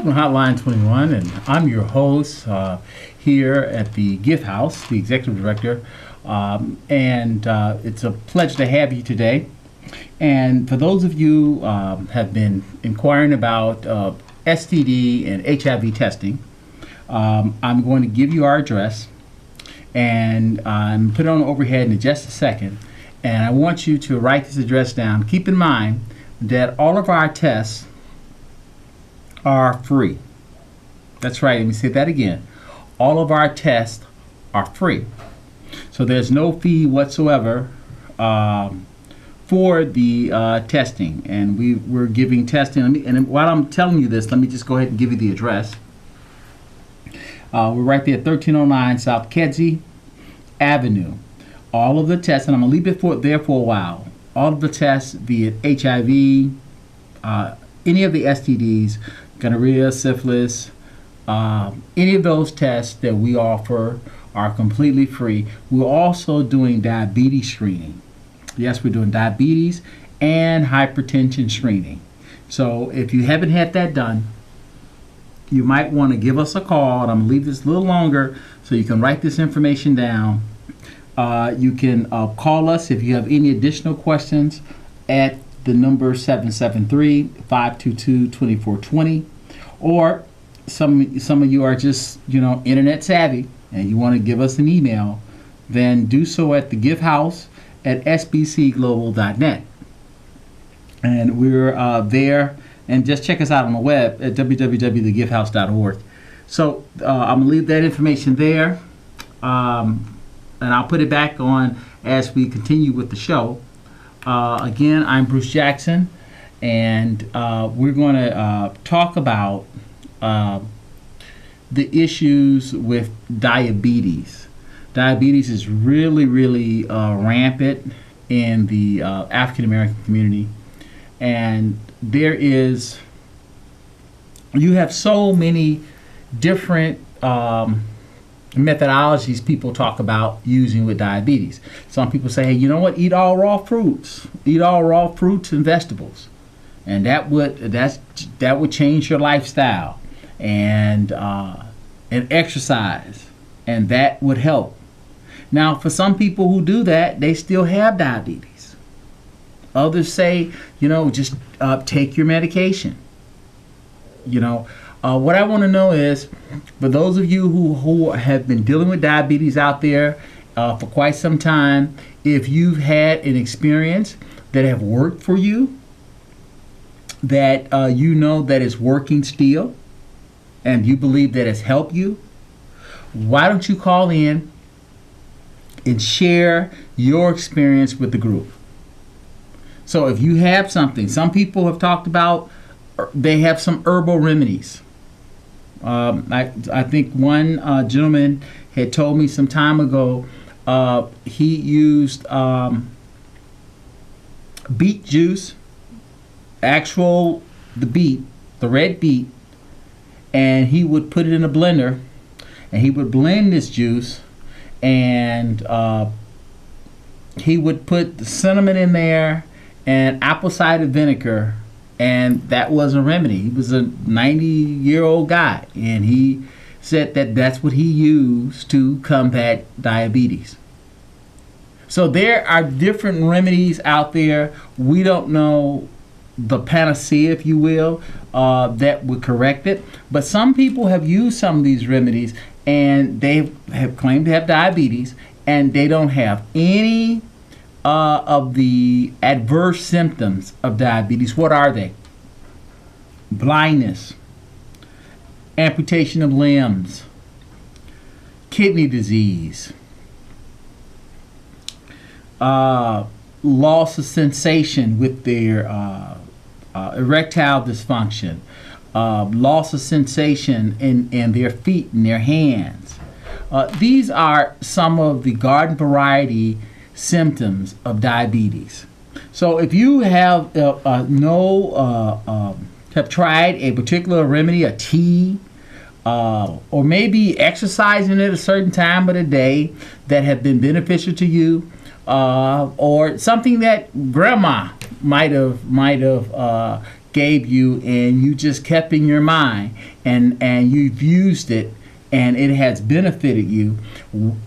Welcome to Hotline 21, and I'm your host here at the Gift House, the executive director, and it's a pleasure to have you today. And for those of you have been inquiring about STD and HIV testing, I'm going to give you our address, and I'm put it on overhead in just a second. And I want you to write this address down. Keep in mind that all of our tests are free. That's right. Let me say that again. All of our tests are free. So there's no fee whatsoever for the testing. And we're giving testing. And while I'm telling you this, let me just go ahead and give you the address. We're right there at 1309 South Kedzie Avenue. All of the tests, and I'm going to leave it there for a while. All of the tests, be it HIV, any of the STDs, gonorrhea, syphilis, any of those tests that we offer are completely free. We're also doing diabetes screening. Yes, we're doing diabetes and hypertension screening. So if you haven't had that done, you might want to give us a call, and I'm going to leave this a little longer so you can write this information down. You can call us if you have any additional questions at the number 773-522-2420, or some of you are just internet savvy and you want to give us an email, then do so at the Gift House at sbcglobal.net, and we're there. And just check us out on the web at www.thegifthouse.org. So I'm gonna leave that information there, and I'll put it back on as we continue with the show. Again, I'm Bruce Jackson, and we're going to talk about the issues with diabetes. Diabetes is really rampant in the African American community, and you have so many different methodologies people talk about using with diabetes. Some people say, hey, you know what? Eat all raw fruits. Eat all raw fruits and vegetables, and that would change your lifestyle and exercise, and that would help. Now, for some people who do that, they still have diabetes. Others say, just take your medication. What I want to know is, for those of you who have been dealing with diabetes out there for quite some time, if you've had an experience that have worked for you, that that is working still, and you believe that it's helped you, why don't you call in and share your experience with the group? So if you have something, some people have talked about, they have some herbal remedies. I think one gentleman had told me some time ago he used beet juice, the red beet, and he would put it in a blender, and he would blend this juice, and he would put the cinnamon in there and apple cider vinegar. And that was a remedy. He was a 90-year-old guy, and he said that that's what he used to combat diabetes. So there are different remedies out there. We don't know the panacea, if you will, that would correct it. But some people have used some of these remedies, and they have claimed to have diabetes, and they don't have any of the adverse symptoms of diabetes. What are they? Blindness, amputation of limbs, kidney disease, loss of sensation with their erectile dysfunction, loss of sensation in their feet and their hands. These are some of the garden variety symptoms of diabetes. So if you have have tried a particular remedy, a tea, or maybe exercising at a certain time of the day that have been beneficial to you, or something that grandma might have gave you, and you just kept in your mind, and you've used it, and it has benefited you,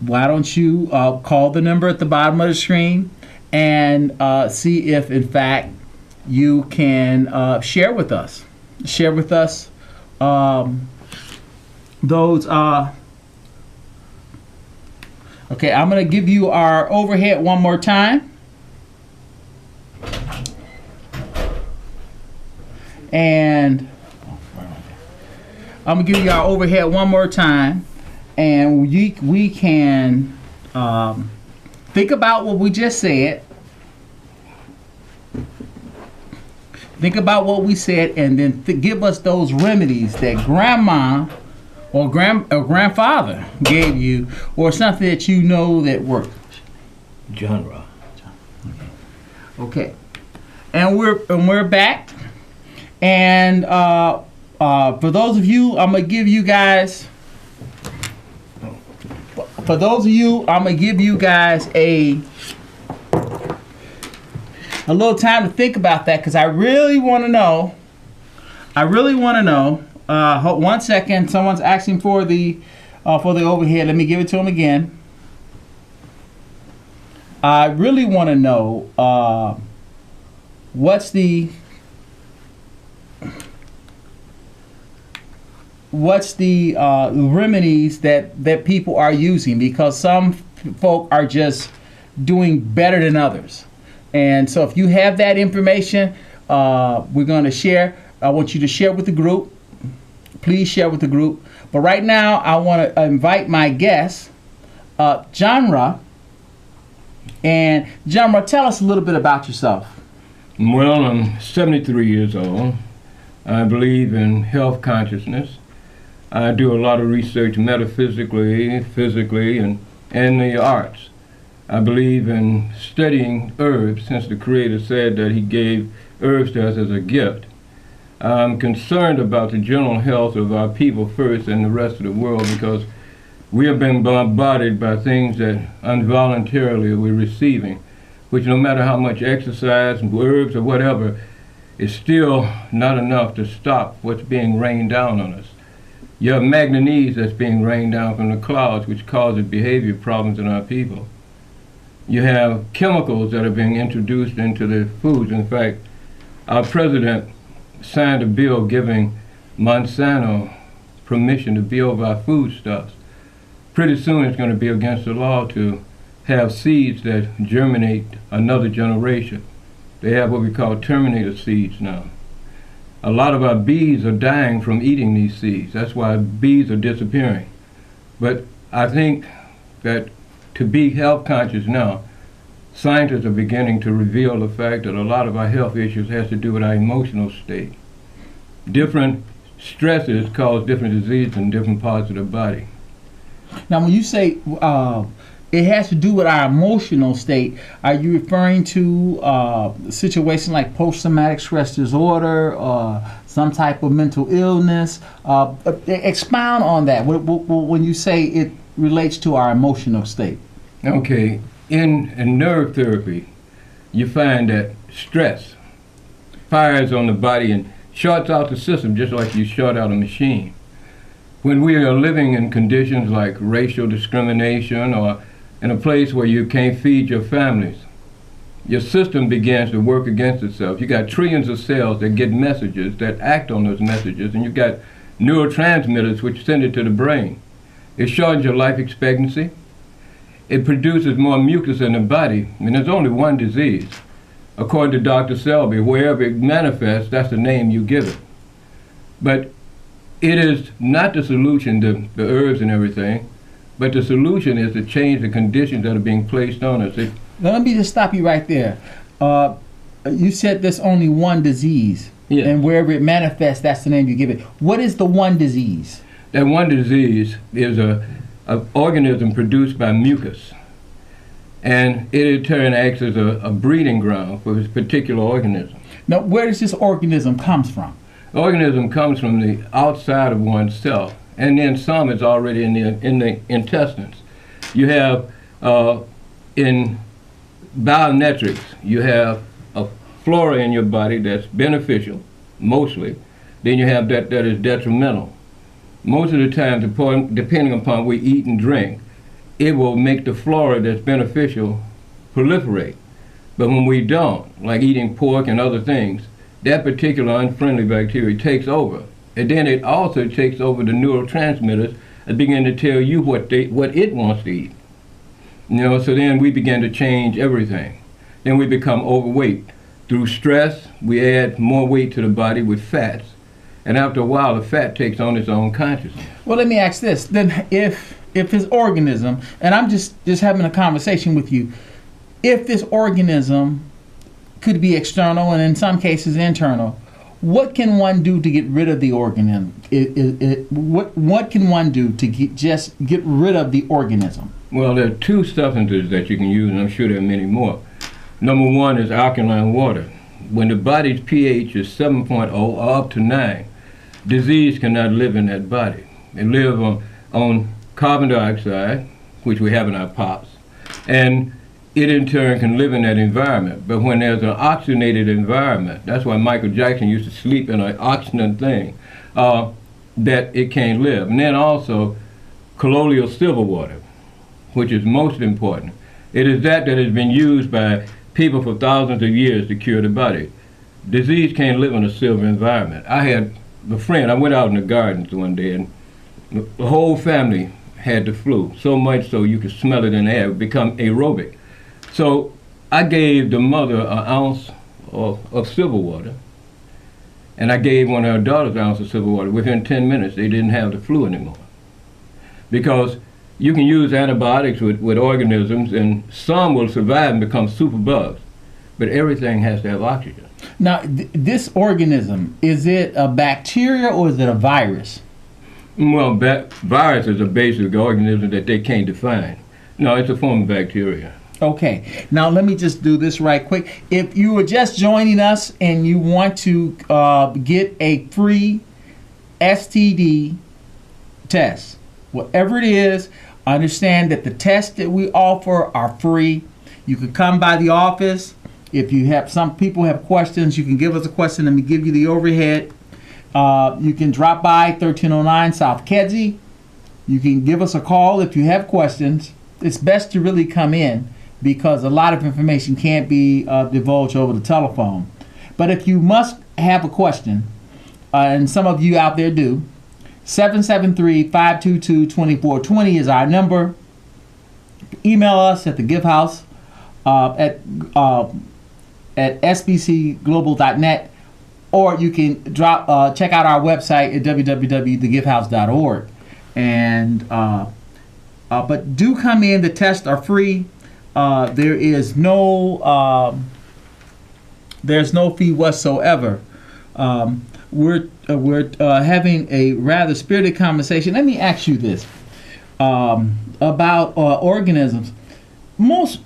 why don't you call the number at the bottom of the screen and see if in fact you can share with us those okay, I'm going to give you our overhead one more time. And I'm going to give you our overhead one more time. And we can think about what we just said. Think about what we said, and then give us those remedies that grandma or grandfather gave you, or something that you know that works. Genre. Okay, and we're back, and for those of you, I'm gonna give you guys. For those of you, I'm gonna give you guys a little time to think about that, because I really want to know. One second. Someone's asking for the overhead. Let me give it to them again. I really want to know what's the remedies that people are using, because some folk are just doing better than others. And so if you have that information, we're going to share. I want you to share with the group. Please share with the group. But right now, I want to invite my guest, Genre. And Genre, tell us a little bit about yourself. Well, I'm 73 years old. I believe in health consciousness. I do a lot of research metaphysically, physically, and the arts. I believe in studying herbs, since the Creator said that He gave herbs to us as a gift. I'm concerned about the general health of our people first and the rest of the world, because we have been bombarded by things that involuntarily we're receiving, which no matter how much exercise, herbs, or whatever, is still not enough to stop what's being rained down on us. You have manganese that's being rained down from the clouds, which causes behavior problems in our people. You have chemicals that are being introduced into the foods. In fact, our president signed a bill giving Monsanto permission to build our foodstuffs. Pretty soon it's going to be against the law to have seeds that germinate another generation. They have what we call terminator seeds now. A lot of our bees are dying from eating these seeds. That's why bees are disappearing. But I think that to be health conscious now, scientists are beginning to reveal the fact that a lot of our health issues has to do with our emotional state. Different stresses cause different diseases in different parts of the body. Now, when you say it has to do with our emotional state, are you referring to situations like post-traumatic stress disorder or some type of mental illness? Expound on that when you say it relates to our emotional state. Okay, in nerve therapy, you find that stress fires on the body and shorts out the system just like you short out a machine. When we are living in conditions like racial discrimination, or in a place where you can't feed your families, your system begins to work against itself. You got trillions of cells that get messages, that act on those messages, and you've got neurotransmitters which send it to the brain. It shortens your life expectancy. It produces more mucus in the body. I mean, there's only one disease. According to Dr. Selby, wherever it manifests, that's the name you give it. But it is not the solution, the herbs and everything, but the solution is to change the conditions that are being placed on us. Now, let me just stop you right there. You said there's only one disease, yeah. And wherever it manifests, that's the name you give it. What is the one disease? That one disease is an organism produced by mucus. And it in turn acts as a breeding ground for this particular organism. Now, where does this organism comes from? The organism comes from the outside of oneself, and then some is already in the intestines. You have, in biometrics, you have a flora in your body that's beneficial, mostly, then you have that is detrimental. Most of the time, depending upon what we eat and drink, it will make the flora that's beneficial proliferate. But when we don't, like eating pork and other things, that particular unfriendly bacteria takes over. And then it also takes over the neurotransmitters and begin to tell you what it wants to eat. So then we begin to change everything. Then we become overweight. Through stress, we add more weight to the body with fats. And after a while, the fat takes on its own consciousness. Well, let me ask this. Then if this organism, and I'm just having a conversation with you, if this organism could be external and in some cases internal, what can one do to get rid of the organism? What can one do to get rid of the organism? Well, there are two substances that you can use, and I'm sure there are many more. Number one is alkaline water. When the body's pH is 7.0 or up to 9, disease cannot live in that body. It lives on carbon dioxide, which we have in our pops, and it in turn can live in that environment. But when there's an oxygenated environment, that's why Michael Jackson used to sleep in an oxygen thing, that it can't live. And then also colloidal silver water, which is most important. It is that has been used by people for thousands of years to cure the body. Disease can't live in a silver environment. I had a friend, I went out in the gardens one day, and the whole family had the flu, so much so you could smell it in the air. It become aerobic. So I gave the mother an ounce of silver water, and I gave one of her daughters an ounce of silver water. Within 10 minutes, they didn't have the flu anymore. Because you can use antibiotics with organisms, and some will survive and become superbugs, but everything has to have oxygen. Now, this organism, is it a bacteria or is it a virus? Well, virus is a basic organism that they can't define. No, it's a form of bacteria. Okay, now let me just do this right quick. If you are just joining us and you want to get a free STD test, whatever it is, understand that the tests that we offer are free. You can come by the office. If you have, some people have questions, you can give us a question and we give you the overhead. You can drop by 1309 South Kedzie. You can give us a call if you have questions. It's best to really come in because a lot of information can't be divulged over the telephone. But if you must have a question, and some of you out there do, 773-522-2420 is our number. Email us at the Gift House at sbcglobal.net, or you can check out our website at www.thegifthouse.org. And but do come in. The tests are free. There's no fee whatsoever. We're having a rather spirited conversation. Let me ask you this about organisms. Most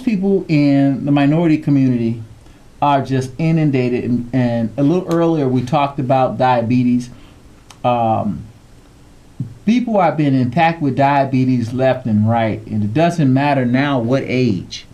people in the minority community are just inundated, and a little earlier we talked about diabetes. People are being impacted with diabetes left and right, and it doesn't matter now what age.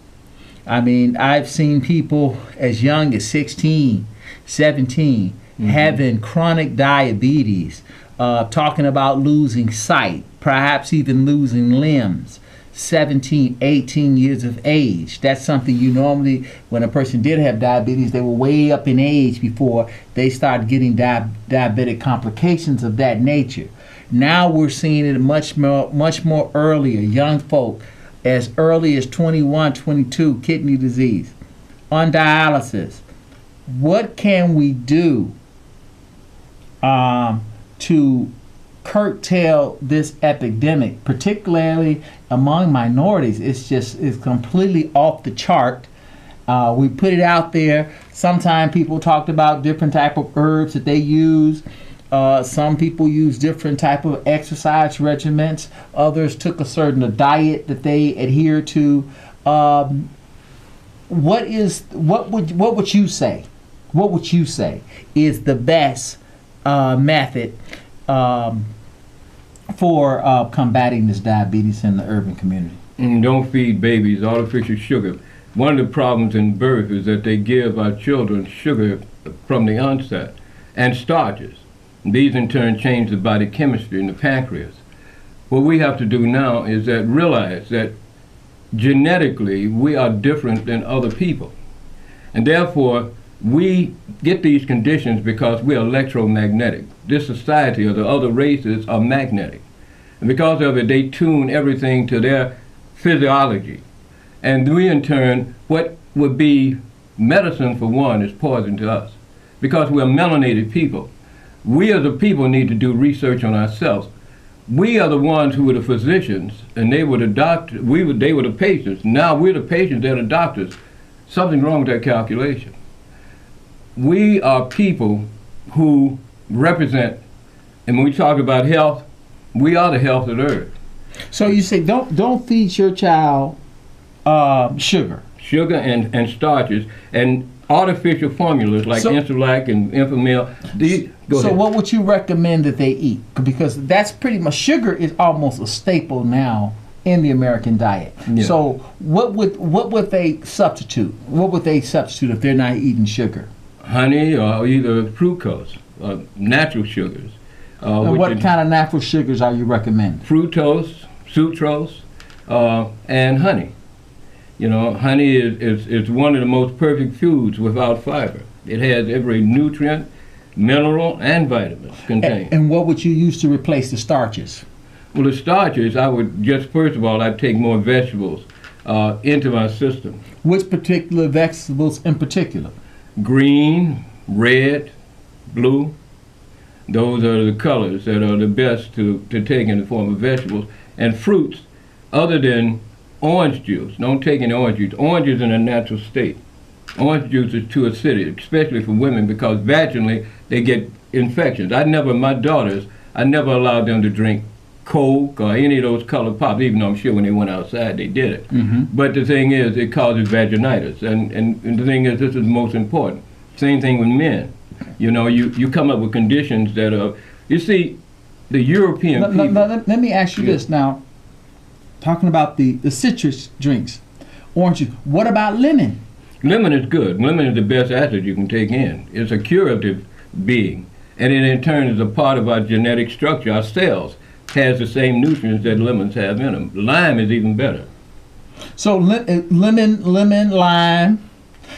I mean, I've seen people as young as 16, 17 having chronic diabetes, talking about losing sight, perhaps even losing limbs. 17, 18 years of age. That's something you normally, when a person did have diabetes, they were way up in age before they started getting diabetic complications of that nature. Now we're seeing it much more earlier. Young folk, as early as 21, 22, kidney disease, on dialysis. What can we do to curtail this epidemic, particularly among minorities? It's completely off the chart. We put it out there. Sometimes people talked about different type of herbs that they use. Some people use different type of exercise regimens. Others took a certain diet that they adhere to. What would you say? What would you say is the best method for combating this diabetes in the urban community? Don't feed babies artificial sugar. One of the problems in birth is that they give our children sugar from the onset. and starches. These in turn change the body chemistry in the pancreas. What we have to do now is that realize that genetically we are different than other people. And therefore, we get these conditions because we're electromagnetic. This society or the other races are magnetic. And because of it, they tune everything to their physiology. And we, in turn, what would be medicine for one is poison to us. Because we're melanated people. We as a people need to do research on ourselves. We are the ones who were the physicians, and they were the doctors. They were the patients. Now we're the patients, they're the doctors. Something's wrong with that calculation. We are people who represent, and when we talk about health, we are the health of the earth. So you say don't feed your child sugar. Sugar and starches and artificial formulas like Insumac and Enfamil. Go ahead. What would you recommend that they eat? Because that's pretty much, sugar is almost a staple now in the American diet. Yeah. So what would they substitute? What would they substitute if they're not eating sugar? Honey or either fructose, natural sugars. And what kind of natural sugars are you recommending? Fructose, sucrose, and honey. You know, honey is one of the most perfect foods without fiber. It has every nutrient, mineral, and vitamin contained. And what would you use to replace the starches? Well, the starches, I would just, first of all, I'd take more vegetables into my system. Which particular vegetables in particular? Green, red, blue. Those are the colors that are the best to take in the form of vegetables. And fruits, other than orange juice. Don't take any orange juice. Orange is in a natural state. Orange juice is too acidic, especially for women, because vaginally they get infections. My daughters, I never allowed them to drink Coke or any of those colored pops, even though I'm sure when they went outside they did it. Mm-hmm. But the thing is, it causes vaginitis. And the thing is, this is the most important. Same thing with men. You know, you come up with conditions that are, you see, the European people. Let me ask you this now. Talking about the citrus drinks, orange juice. What about lemon? Lemon is good. Lemon is the best acid you can take in. It's a curative being. And it in turn is a part of our genetic structure. Our cells has the same nutrients that lemons have in them. Lime is even better. So lemon, lime.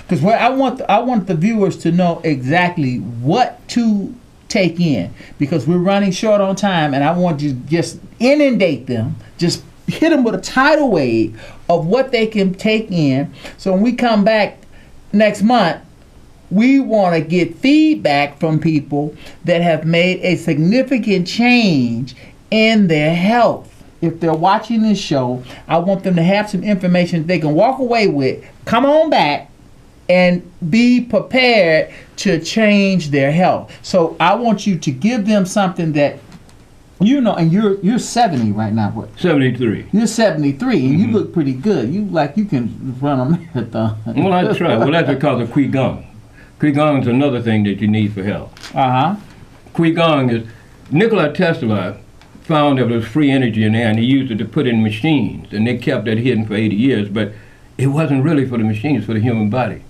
Because I want the viewers to know exactly what to take in. Because we're running short on time and I want to just inundate them. Just hit them with a tidal wave of what they can take in. So when we come back next month, we want to get feedback from people that have made a significant change in their health. If they're watching this show, I want them to have some information they can walk away with. Come on back and be prepared to change their health. So I want you to give them something that, you know, and you're 70 right now. What? 73. You're 73, and you look pretty good. You can run a marathon. Well, I try. Well, that's because of Qi Gong. Qi Gong is another thing that you need for health. Qi Gong is, Nikola Tesla found there was free energy in there, and he used it to put in machines, and they kept that hidden for 80 years, but it wasn't really for the machines, for the human body.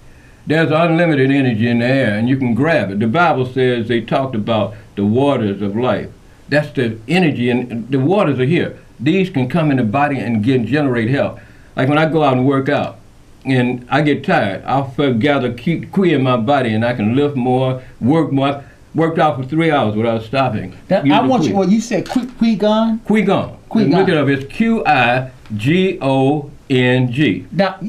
There's unlimited energy in the air, and you can grab it. The Bible says they talked about the waters of life. That's the energy, and the waters are here. These can come in the body and generate health. Like when I go out and work out, and I get tired, I'll gather Qi in my body, and I can lift more, work more. Worked out for 3 hours without stopping. Now, I want you. Well, you said Qi Gong. Qi Gong. Look it up. It's Qigong. Now,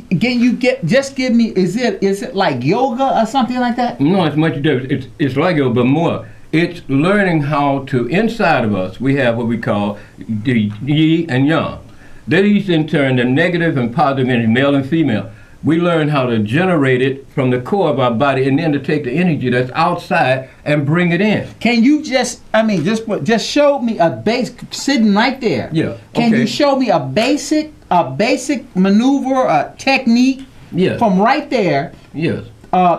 just give me. Is it like yoga or something like that? No, it's much different. It's like yoga, but more. It's learning how to, inside of us, we have what we call the Yi and Yang. These, in turn, the negative and positive energy, male and female. We learn how to generate it from the core of our body and then to take the energy that's outside and bring it in. Can you just show me a base, sitting right there. Yeah. Can you show me a basic maneuver, a technique? Yes. From right there. Yes.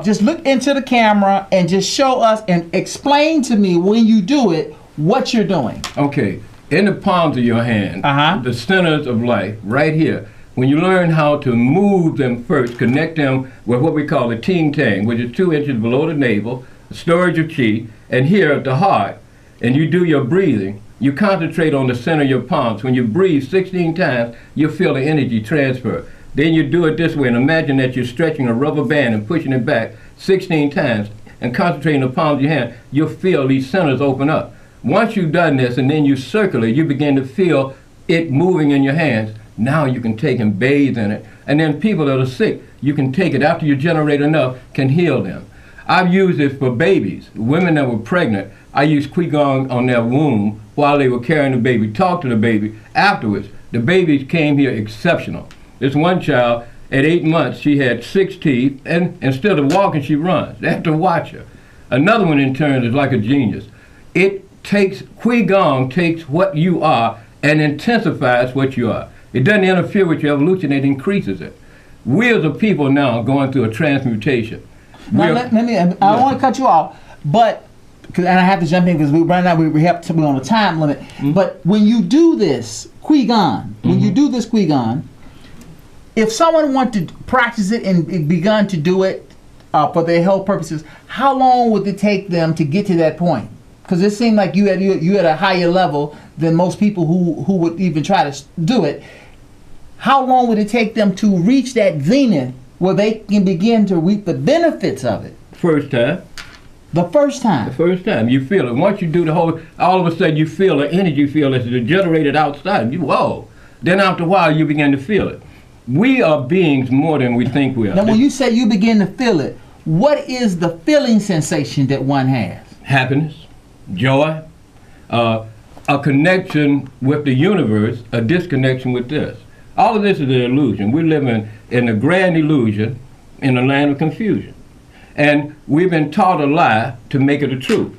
Just look into the camera and just show us and explain to me when you do it what you're doing. Okay. In the palms of your hand, the centers of life, right here. When you learn how to move them first, connect them with what we call the ting tang, which is 2 inches below the navel, storage of Qi, and here at the heart, and you do your breathing, you concentrate on the center of your palms. When you breathe 16 times, you'll feel the energy transfer. Then you do it this way, and imagine that you're stretching a rubber band and pushing it back 16 times, and concentrating on the palms of your hand, you'll feel these centers open up. Once you've done this, and then you circulate, you begin to feel it moving in your hands. Now you can take and bathe in it. And then people that are sick, you can take it after you generate enough, can heal them. I've used this for babies, women that were pregnant. I used Qi Gong on their womb while they were carrying the baby, talked to the baby. Afterwards, the babies came here exceptional. This one child, at 8 months, she had 6 teeth, and instead of walking, she runs. They have to watch her. Another one, in turn, is like a genius. Qi Gong takes what you are and intensifies what you are. It doesn't interfere with your evolution, it increases it. We as a people now are going through a transmutation. Now, let me, I don't want to cut you off, but, and I have to jump in because right now we're on a time limit, but when you do this Qi Gong, if someone wanted to practice it and begun to do it for their health purposes, how long would it take them to get to that point? Because it seemed like you had a higher level than most people who would even try to do it. How long would it take them to reach that zenith where they can begin to reap the benefits of it? First time. The first time. The first time. You feel it. Once you do the whole, all of a sudden you feel the energy, you feel it's generated outside. Whoa. Then after a while you begin to feel it. We are beings more than we think we are. Now when you say you begin to feel it, what is the feeling sensation that one has? Happiness, joy, a connection with the universe, a disconnection with this. All of this is an illusion. We're living in a grand illusion in a land of confusion. And we've been taught a lie to make it a truth.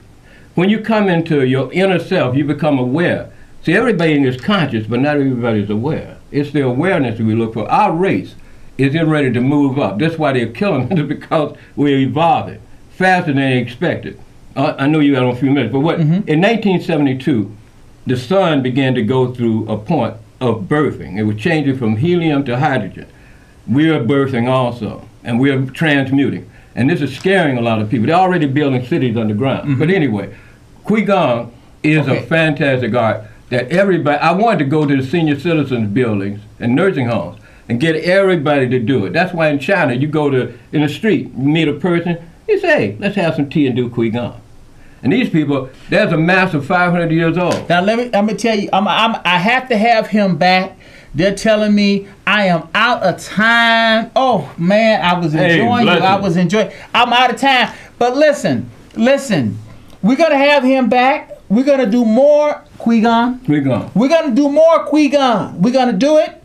When you come into your inner self, you become aware. See, everybody is conscious, but not everybody is aware. It's the awareness that we look for. Our race is getting ready to move up. That's why they're killing us, because we're evolving faster than they expected. I know you got a few minutes, but what? In 1972, the sun began to go through a point of birthing. It was changing from helium to hydrogen. We are birthing also, and we are transmuting. And this is scaring a lot of people. They're already building cities underground. But anyway, Qi Gong is a fantastic art that everybody, I wanted to go to the senior citizens buildings and nursing homes and get everybody to do it. That's why in China, you go to, in the street, you meet a person, you say, hey, let's have some tea and do Qi Gong. And these people, there's a mass of 500 years old. Now I'm gonna tell you, I have to have him back. They're telling me I am out of time. Oh man, I was enjoying you. I'm out of time. But listen, we're gonna have him back. We're gonna do more Qi Gong. We're gonna do more Qi Gong. We're gonna do it.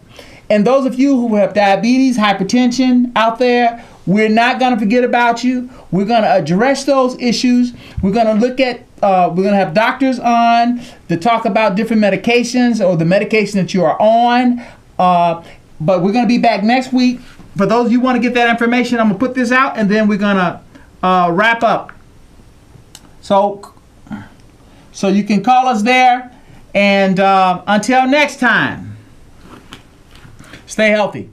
And those of you who have diabetes, hypertension out there, we're not going to forget about you. We're going to address those issues. We're going to look at, we're going to have doctors on to talk about different medications or the medication that you are on. But we're going to be back next week. For those of you who want to get that information, I'm going to put this out and then we're going to wrap up. So you can call us there. And until next time, stay healthy.